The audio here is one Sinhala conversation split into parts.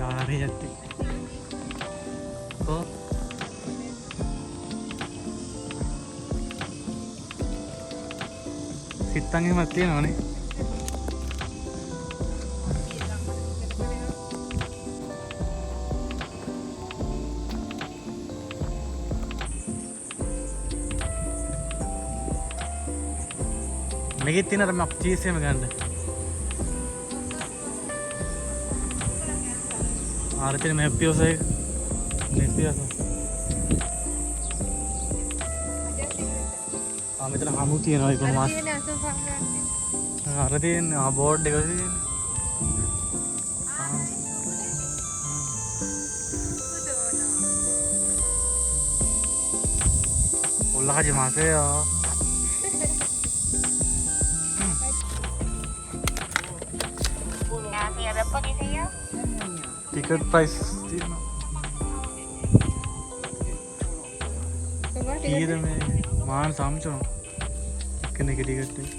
හරියටි. කො සිත්තන් එහෙමත් තියෙනවනේ. මේකෙත් තියෙන අර මක් චීස් එහෙම ගන්න. ආර තියෙන මේ පියෝස එක. මේ පියෝස. මෙතන හමු තියෙනවා ඒක මාස්. අර තියෙන බෝඩ් එක තියෙන. ඔල්ලහජ මාසේ ආ. ටිකට් ප්‍රයිස් තියෙනවා. කීයද මේ මාන සම්චුන කෙනෙක් ටිකට් එක.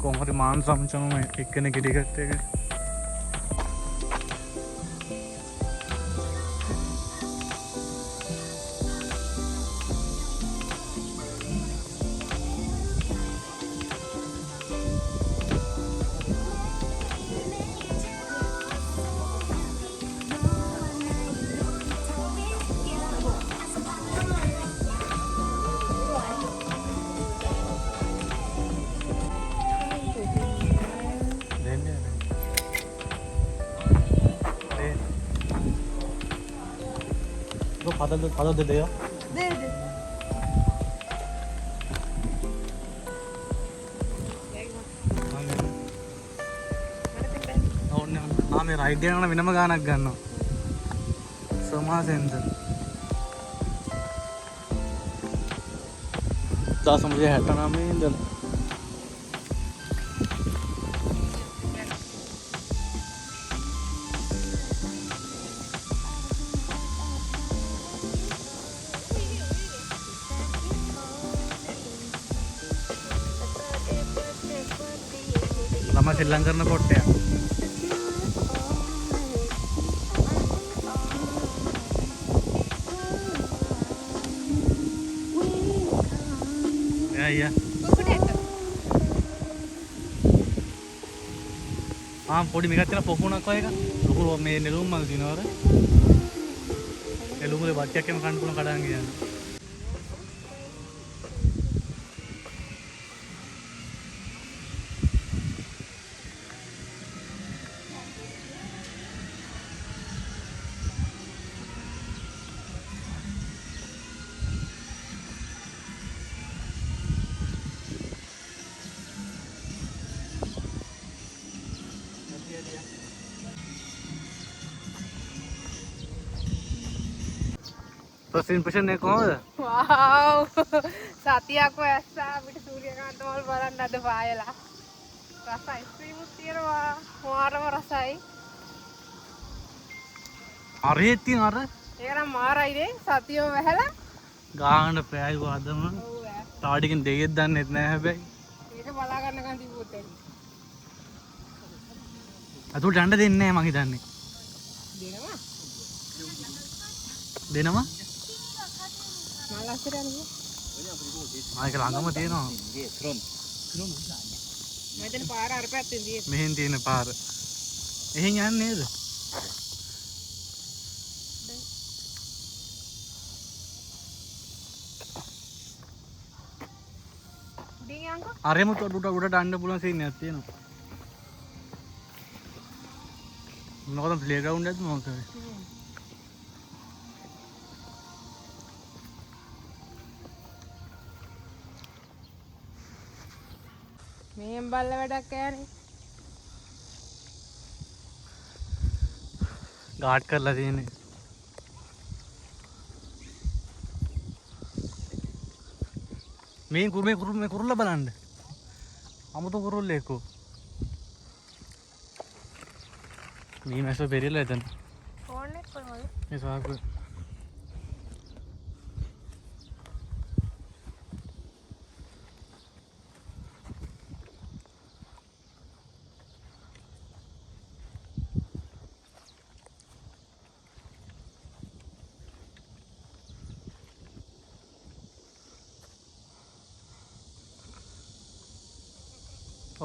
කොහොම හරි මාන සම්චුනම එක්කෙනෙක් ටිකට් එක. 받아도 돼요? 네. මේ රයිඩ් යනකොට වෙනම ගානක් ගන්නවා. සමාසෙන්ද 1969 ඉඳලා ළම ශ්‍රී ලංකරන කොට්ටය. Iya. පොඩි මේකත් තියෙන පොකුණක් වගේ එකක්. ලොකු මේ නෙළුම් මල් දිනවර. නෙළුම් වල බට්ටියක් එම කන්න පුළුවන් කඩන් ගියන. First impression එක කොහොමද? wow සතියක් වැස්සා අපිට සූර්යකාන්ත මල් බලන්න අද පායලා. රස අයිස්ක්‍රීම් උත් තියෙනවා. මාරම රසයි. හරියට තියෙන අර ඒක නම් මාරයිනේ සතියම වැහලා ගාන පෑයුවා අදම. ඔව් ඈ. තාඩිකින් දෙයෙක් දන්නෙත් නෑ හැබැයි. ඒක බලා ගන්නකන් තිබුත් එන්න. අතුලට යන්න දෙන්නේ නෑ මං හිතන්නේ. දෙනවා. දෙනවා? මල් අස්සට යන්නේ. ආයක ළඟම තියෙනවා. මෙතන පාර අර පැත්තෙන් තියෙන්නේ. මෙහෙන් තියෙන පාර. එහෙන් යන්නේ නේද? උඩින් යන්කෝ. අරෙම උඩට අන්න පුළුවන් සීන් එකක් තියෙනවා. මොකද ප්ලේ ග්‍රවුන්ඩ් එකද මොකද? මෙහෙන් බල්ල වැඩක් යන්නේ. ගාඩ් කරලා තියෙන්නේ. මේ කුරුල්ල බලන්න. අමුතු කුරුල්ලෙක්කෝ. මේ මැස්සෝ බෙරිලා එතන. ෆෝන් එක කොහොමද? මේ සාකු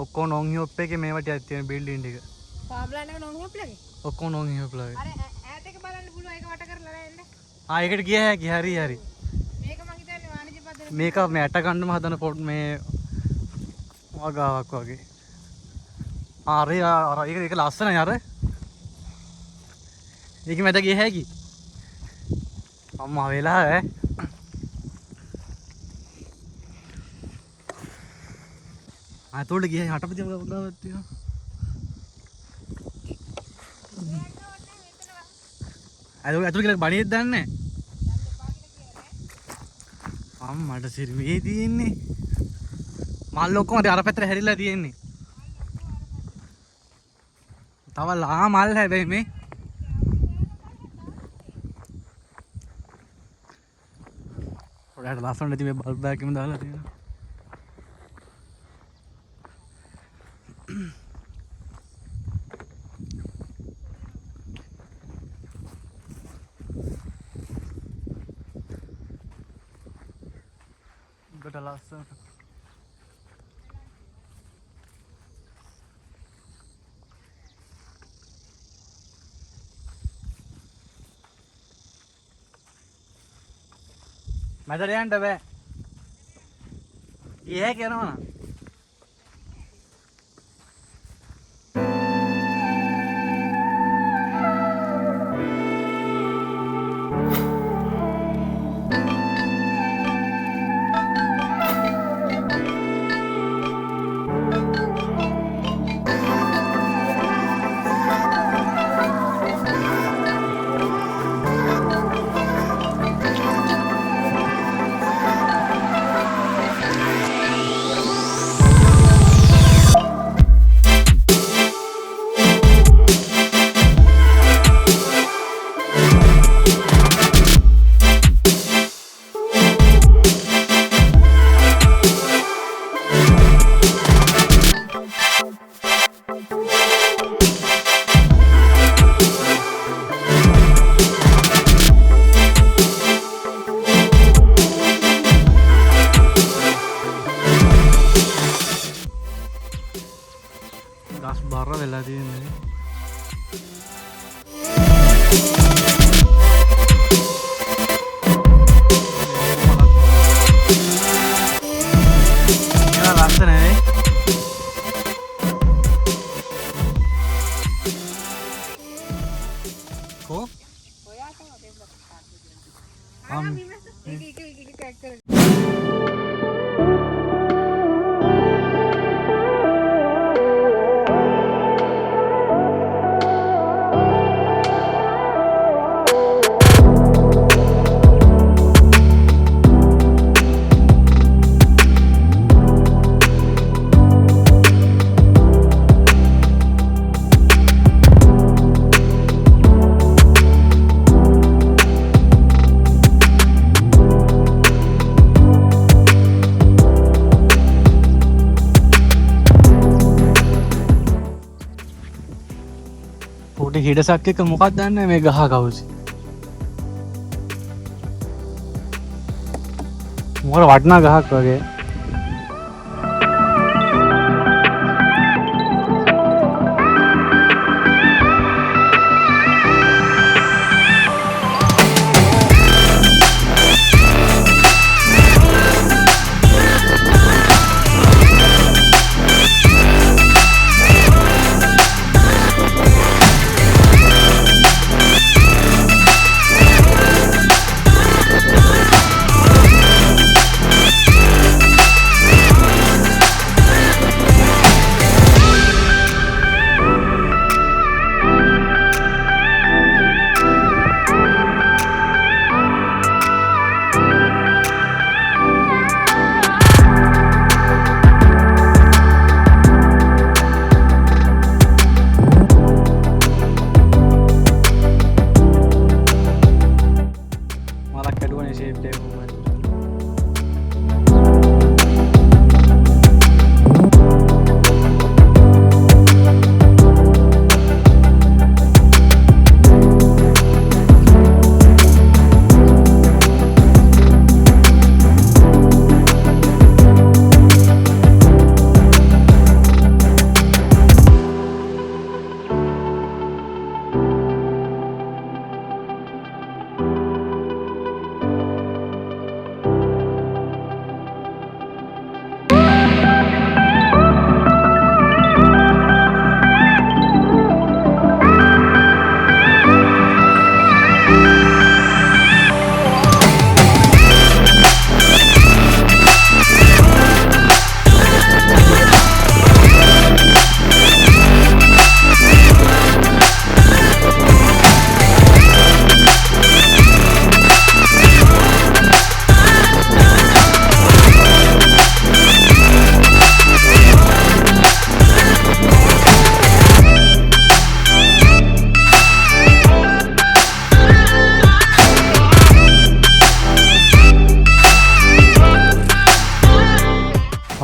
ඔක්කොම නොන් හියොප් එකේ මේ වටේ තියෙන බිල්ඩින් එක. පාබ්ලන් එක නොන් හියොප් ලගේ. ඔක්කොම නොන් හියොප් ලගේ. අර ඈත එක බලන්න පුළුවන් ඒක වට කරලා නෑ. ආ ඒකට ගිය හැකි හරි. මේක මං හිතන්නේ වාණිජ්‍ය පද්ධතිය. මේක මේ ඇට ගන්නම හදන පොට් මේ වගාවක් වගේ. අර ඒක ලස්සනයි අර. ඒක මැද ගිය හැකි. අම්මා වෙලා ඈ. අතෝට ගියා හටපති වගාවක් තියෙනවා. අතෝට කියලා බණියෙත් දන්නේ නැහැ. අම්මට සිරි මේ තියෙන්නේ. මල් ඔක්කොම අර පැත්තට හැරිලා තියෙන්නේ. තව ලා මල් හැබැයි මේ. පොඩ්ඩක් ලස්සන නැති මේ බල්බ් එකකින් දාලා තියෙනවා. Got a last one. මැදට යන්න බෑ. ඊයේ කියනවා. ගස් බර වෙලා තියෙන්නේ. ඒක ලස්සනයි. කො? ඔයා තමයි දෙන්න. පොඩි හිඩසක් එක මොකක්ද දන්නේ මේ ගහ කවුසි. මොකද වටනා ගහක් වගේ.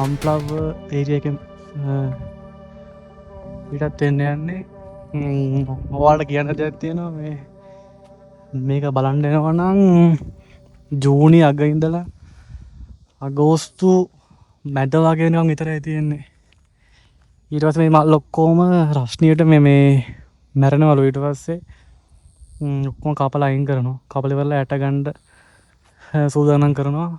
සම්ප්ලව් ඒරියා එකෙන් පිටත් වෙන්න යන්නේ. ඔයාලට කියන්න දෙයක් තියෙනවා මේ මේක බලන්න එනවා නම් ජූනි අග ඉඳලා අගෝස්තු මැද වගේ වෙනකම් විතරයි තියෙන්නේ. ඊට පස්සේ මේ මල් ඔක්කොම රස්නියට මේ මැරෙනවලු. ඊට පස්සේ ඔක්කොම කපලා අයින් කරනවා. කපලා ඉවරලා ඇට ගන්න සූදානම් කරනවා.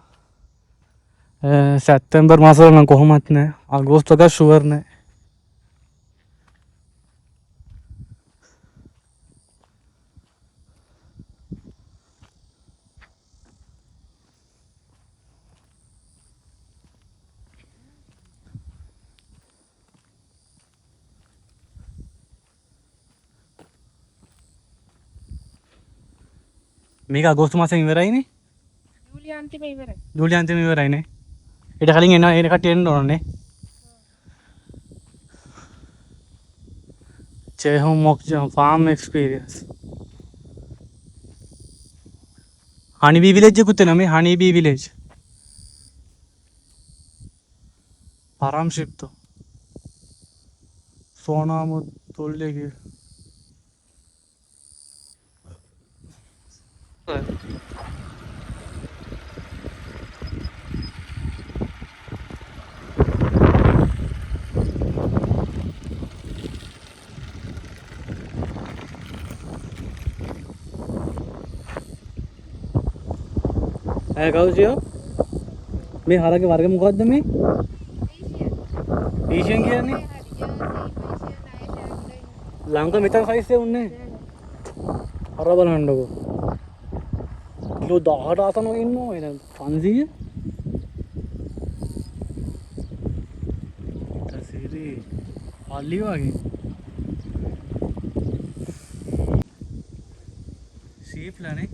සැප්තැම්බර් මාසවල නම් කොහොමත් නෑ. අගෝස්තු එක ෂුවර් නෑ. මේක අගෝස්තු මාසෙන් ඉවරයිනේ. ජූලි අන්තිම ඉවරයි. ජූලි අන්තිම ඉවරයිනේ. ඊට කලින් එන කට්ටිය එන්න ඕනනේ. Chehom Mokja farm experience. Honeybee village එකකුත් එනවා මේ honeybee village. Paramshipto. Sonamu Tulye ki. කවුසියෝ මේ හරගේ වර්ග මොකක්ද මේ? ඒෂියන් කියන්නේ? ලංකාව මෙතන සයිස් එක උන්නේ. අර බලන්නකෝ. කිලෝ 18 ආසනව ඉන්නවා එන 500. තසිරි අලි වගේ. සීප්ලානේ.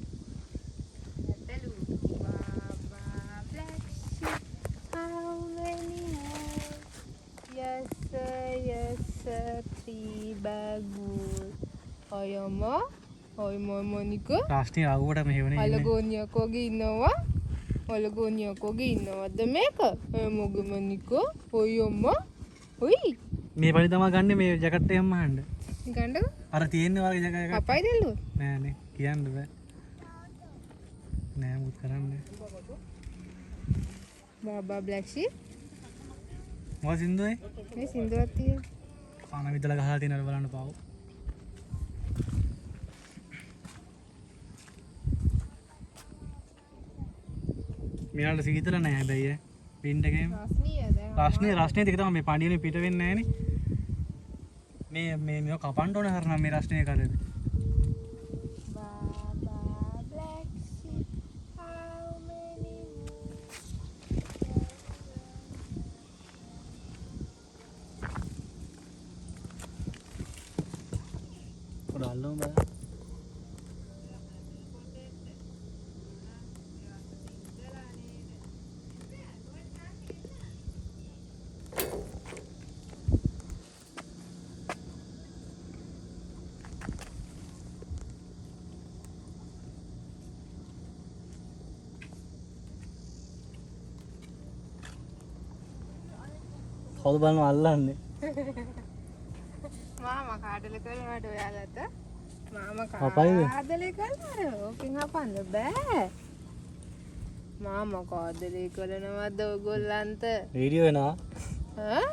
Ayama, ay Monica. Rasni ආවුවට මෙහෙවනේ ඉන්නේ. Alagonia kogi innawa. Alagonia kogi innawa. Dameka. Ay moge Monica. Oyama. Oi. මේ පරි තමයි ගන්න මේ ජැකට් එකම අහන්න. ගන්නද? අර තියෙන වගේ ජැකට් එකක්. අපයි දෙල්ලු. නෑනේ කියන්න බෑ. නෑ මුත් කරන්නේ. Baba black sheep. මොකද සින්දුවේ? මේ සින්දුවක් තියෙන. පාන විදලා ගහලා තියෙනවා බලන්න පාව. මෙයාට සීතල නෑ හැබැයි ඈ. පින්ඩ එකේම. රස්නේ දෙක තමයි මේ පණියනේ පිට වෙන්නේ නෑනේ. මේ කපන්න ඕන හරනම් මේ රස්නේ කරේ. Allo ba? කවුද බලන්න අල්ලන්නේ? මාමා කාඩල කරනවට ඔයාලට මාමා අපයිද? කාඩලේ කරනවද? ඕකෙන් හපන්න බෑ. මාමා කාඩලේ කරනවද ඔයගොල්ලන්ට? වීඩියෝ එනවා. ඈ?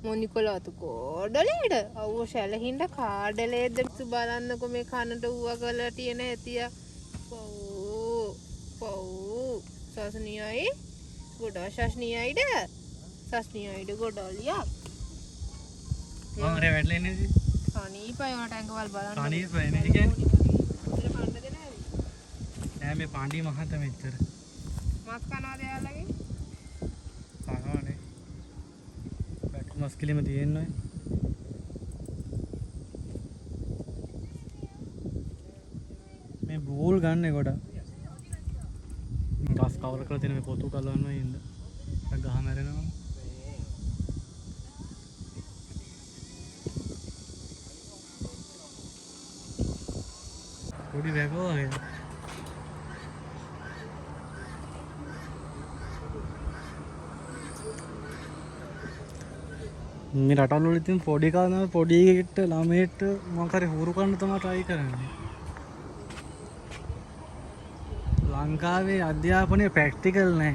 මොනිකොලාතු කාඩලේද? අවුව ශැලහින්ද කාඩලේද බලන්නකො මේ කනට ඌවා කරලා තියෙන ඇතිය. පව් සස්නියයි ගොඩා ශස්නියයිද? සස්නියයිද ගොඩාලියා. මම වැටලා ඉන්නේ ඉතින්. සනීපයි ඔයාලට ඇඟවල් බලන්න. සනීපයි නේ කියන්නේ. ඉතල පණ්ඩද නෑද? නෑ මේ පාණ්ඩි මහත මෙච්චර. මස් කනවාද එයාලගේ? කනවනේ. බැට් මස් කිලිම තියෙන්නේ. මේ බෝල් ගන්න ගොඩක්. ගස් කවර කරලා තියෙන මේ පොතු කලවනවා ඉන්න. ගහ මැරෙනවා. පොඩි වැගෝ වගේ. මේ රටවල් වල ඉතින් පොඩි කාලේ පොඩියට ළමයට මොකක් හරි හුරු කරන්න තමයි try කරන්නේ. ලංකාවේ අධ්‍යාපනය ප්‍රැක්ටිකල් නැහැ.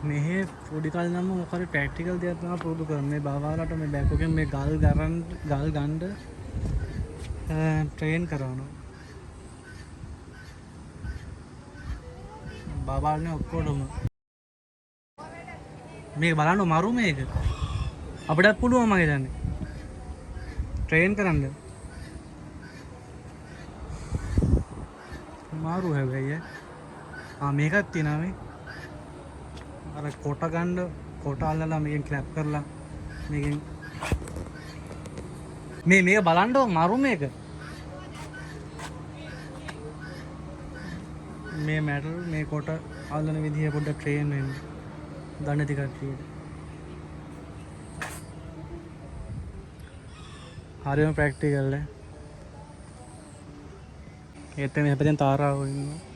මෙහෙ පොඩි කාලේ නම් මොකක් හරි ප්‍රැක්ටිකල් දෙයක් තමයි පුරුදු කරන්නේ. බාවාලට මේ බෑග් එකෙන් මේ ගල් ගන්න ට්‍රේන් කරනවා. බාබාල්නේ ඔක්කොටම මේක බලන්න මරු මේක අපිටත් පුළුවන් මගේ දන්නේ ට්‍රේන් කරන්න මාරු හැබැයි මේකත් තියෙනවා මේ අර කොට ගන්න කොට අල්ලලා මේකෙන් ක්ලැප් කරලා මේකෙන් මේක බලන්න මරු මේක මේ මැටල් මේ කොට අල්ලන විදිහ පොඩ්ඩක් ට්‍රේන් වෙන්න දන්න ටිකක් හරියම ප්‍රැක්ටිකල් ඒත් මේ හැපෙන් තාරාව ඉන්නවා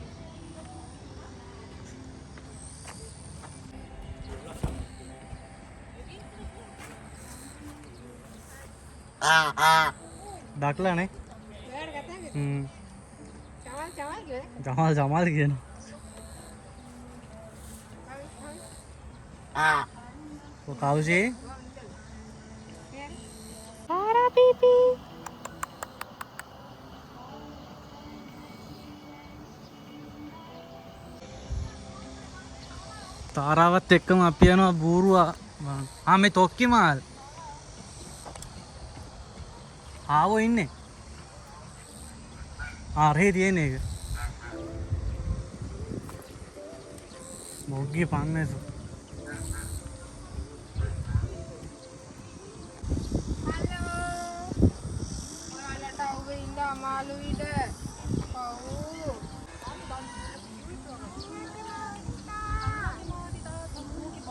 දක්ලානේ ජමාල් කියන කවුසේ තාරා පීපී තාරාවත් එක්කම අපි යනවා බූරුවා මේ තොක්කි මාල් ආවෝ ඉන්නේ රේ තියෙන එක මොග්ගේ පන්නේසු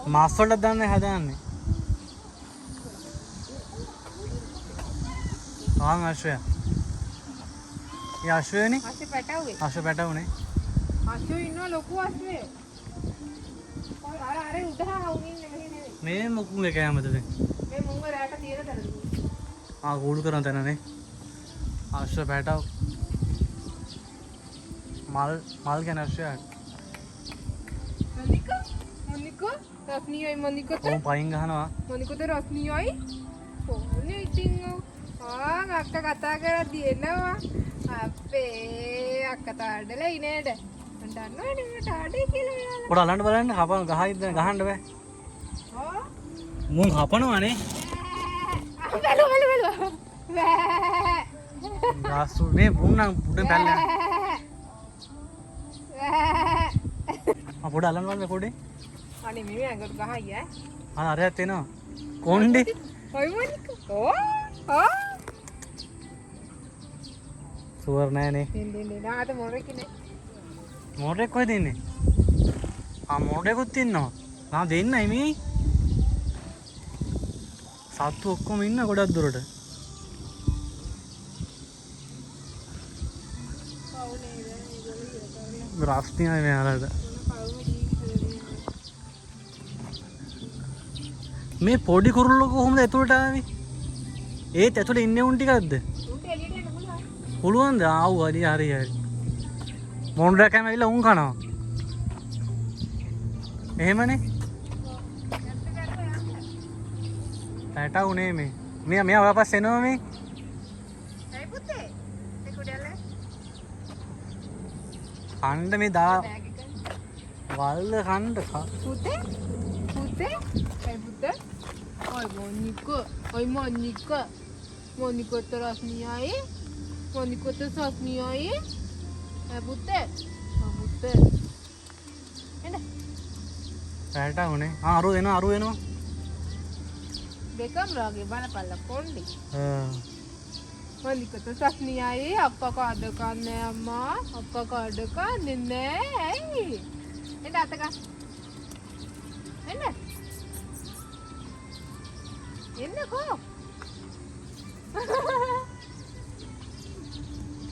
මාස් වලට දාන්නේ හදාන්නේ අශ්වය අශ්වයනේ අශ්ව පැටවුනේ අශ්වය ඉන්නවා ලොකු අශ්වය අර උඩහා වුන් ඉන්නේ මෙහෙ නෙවෙයි මේ මොකුගේ කෑමද මේ මුංග රැට තියෙන තැන කූඩු කරන තැනනේ අශ්ව පැටව මල් ගැන අශ්වයක් මොනිකෝ රස්නියයි මොනිකෝට ඕම් පයින් ගහනවා මොනිකෝට රස්නියයි ඕනේ ඉතින් අක්ක කතා කරද්දී එනවා අපේ අක්කා තාඩලයි නේද මම දන්නවනේ මට තාඩේ කියලා එයාලා පොඩ අල්ලන්න බලන්න හපන ගහන්න බෑ මුන් හපනවානේ බලු ගාසු මේ මුන් නම් පුඩෙන් පැල්ලා පොඩ අල්ලන්න බලන්න පොඩේ අනේ මේ ඇඟට ගහයි අරයත් එනවා කොණ්ඩේ ඔය මොනිකෝ සුවර් නෑනේ නාට මොරෙක්නේ මොරෙක් කොහෙද ඉන්නේ මොරෙකුත් ඉන්නවා දෙන්නයි මේ සත්තු ඔක්කොම ඉන්න ගොඩක් දුරට රස්තියයි මෙයාලට මේ පොඩි කුරුල්ලෝ කොහොමද ඇතුළට ආවේ ඒත් ඇතුළේ ඉන්නේ උන් ටිකක්ද පුළුවන්ද ආව් හරි මොණ්ඩරකම ඇවිල්ලා උන් කනවා එහෙමනේ පැටවුනේ මේ මෙයා වාපස් එනවා මේ ඇයි පුතේ ඒ කුඩල කණ්ඩ මේ දා වල්ල කණ්ඩ පුතේ ඇයි පුතේ ඔය මොනිකෝ තරස්නියයි මොනිකෝ තරස්නියයි ඇයි පුතේ එන්න පැටවුනේ අරු එනවා දෙකම රාගේ බලපල්ලා කොණ්ඩේ මොනිකෝ තරස්නියයි අප්පා කාඩ කන්නේ අම්මා අප්පා කාඩ කන්නේ නෑ ඇයි එන්න අතක එන්නකෝ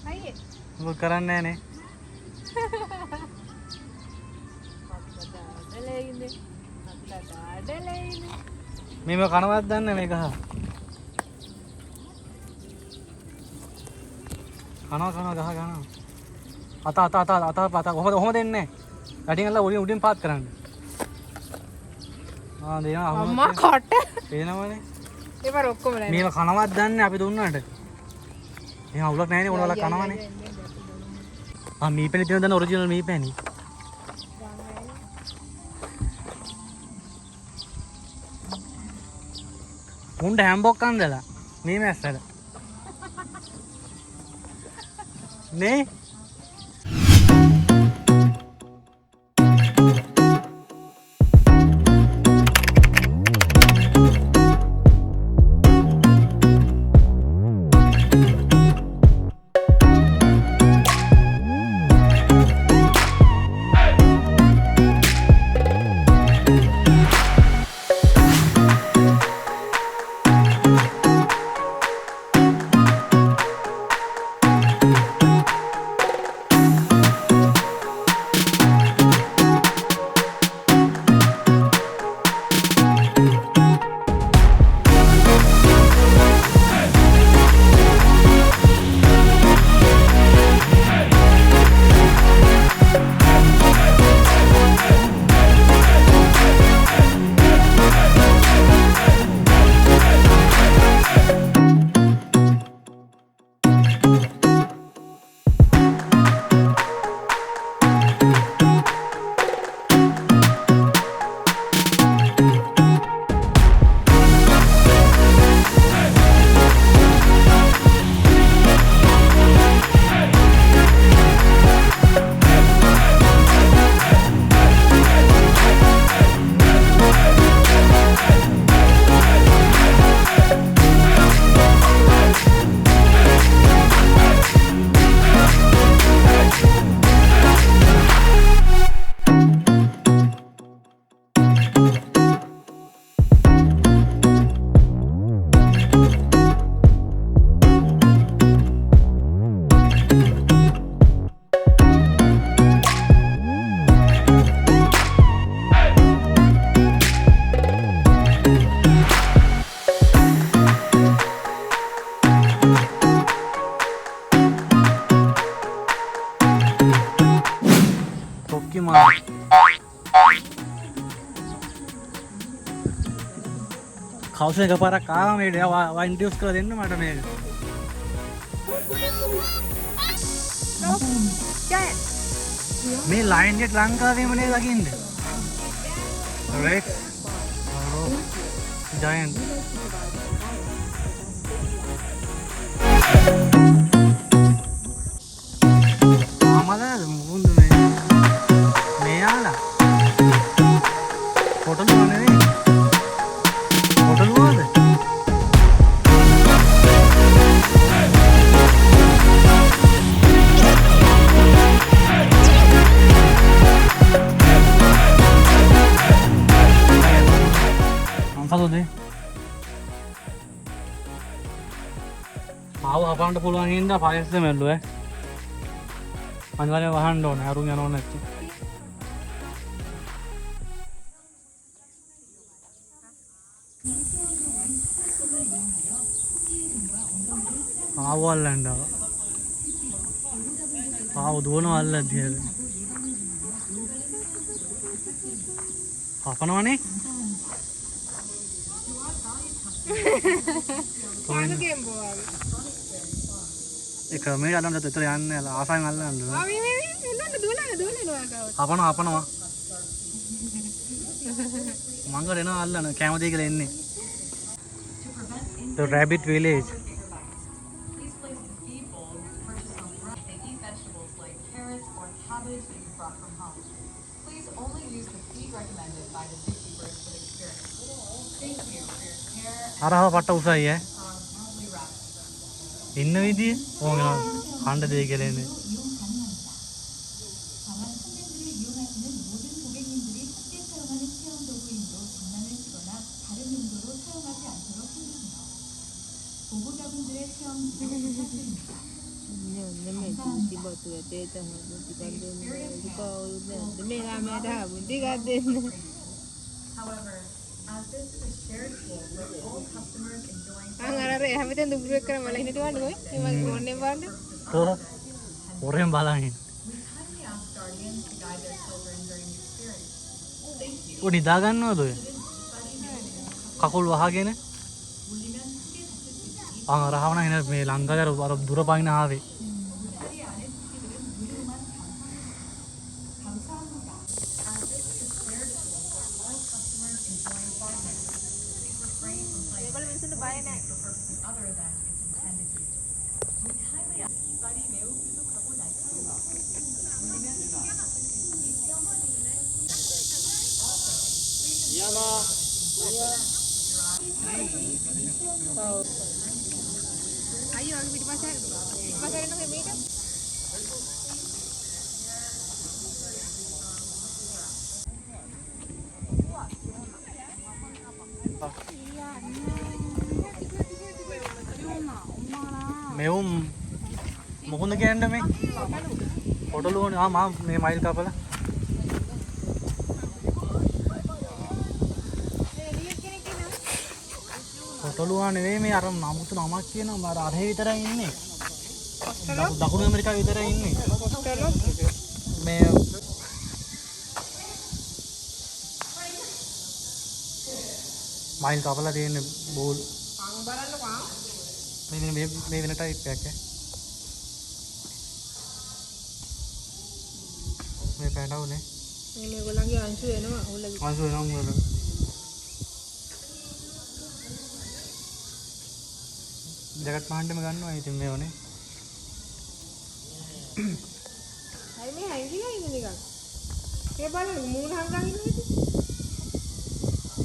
අයියේ මොකක් කරන්නේ නෑනේ අක්කා දාඩලේ ඉන්නේ මේව කනවත් දන්නේ මේක. කනවා ගහ ගන්නවා. අත කොහොමද එන්නේ? යටින් අල්ල උඩින් පාත් කරන්න. දෙනවා අම්මා කොට. පේනවනේ. ඒක ඔක්කොම නෑ. මේව කනවත් දන්නේ අපි දුන්නාට. එහෙනම් අවුලක් නැහැනේ මොනවල කනවනේ. මීපැණි තියෙන දන්න ඔරිජිනල් මීපැණි. උණ්ඩ හැම්බොක් අන්දලා මේ මැස්සල. නේ කවුස එකපාරක් ආවා මේට ඉන්ට්‍රොඩියුස් කරලා දෙන්න මට මේක. මේ ලයින් එක ලංකාවේම නේද දකින්නේ? රෙක්ස් ජයන්ට් ආමලද මුකුන්ද මේ යාලා ෆොටෝ නෙවෙයි ආව අපන්ට පුළුවන් හින්දා පයස්ද මෙල්ලුව අනිවාර්යෙන් වහන්න ඕනේ අරුන් යනව නැති. ආව අල්ලන්න ආව දුවනවා අල්ලද්දී අපනවනේ කානුකෙන් බෝවා ඒක මේ අල්ලන්න දෙතර යන්නේ ආසයෙන් අල්ලන්න අපනවා මංගල එනවා අල්ලන්න කැමති කියලා එන්නේ. The rabbit village. අරහව පට්ට උසයි ඈ ඉන්න විදිය ඕගෙන කණ්ඩ දෙය කියලා එන්නේ. අර හැමතෙන් දුබුරු එක්කම මල හිටිට වන්න කොයි මේ මගේ ඕනේ බලන්න කොහ හොරෙන් බලන් ඔය නිදා ගන්නවද ඔය කකුල් වහගෙන රහවන එන මේ ලංකාවේ අර දුර පයින් ආවේ ඒගොල්ලෝ මිනිස්සුන්ට බය නැහැ අයියෝ අගේ පිටිපස්සේ එන්න මේක මෙවුම් මොකුන්ද කියන්න මේ පොටලුවන මා මේ මයිල් කපල පොටලුවා නෙවෙයි මේ අර නමුතු නමක් කියන අර අරහේ විතරයි ඉන්නේ දකුණු ඇමරිකාව විතරයි ඉන්නේ මේ මයිල් කපලා තියෙන බෝල් බලන්නකෝ මේ වෙන ටයිප් එකක් මේ පැටවුනේ මේගොල්ලන්ගේ අංශු වෙනවා ඔයගොල්ලෝ අංශු වෙනවා මොකද ජගත් මහන්ඩම ගන්නවා ඉතින් මේවනේ අය මේ හැංගිලා ඉන්නේ නිකන් ඒ බලන්න මූණ හංගන් ඉන්නේ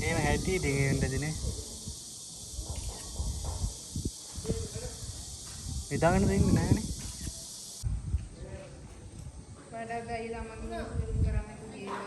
එහෙම හැටි ඉතින් දිනේ හිතාගන්න දෙන්නේ නැහනේ වැඩ ගිහලා මම කරන්නේ කියලා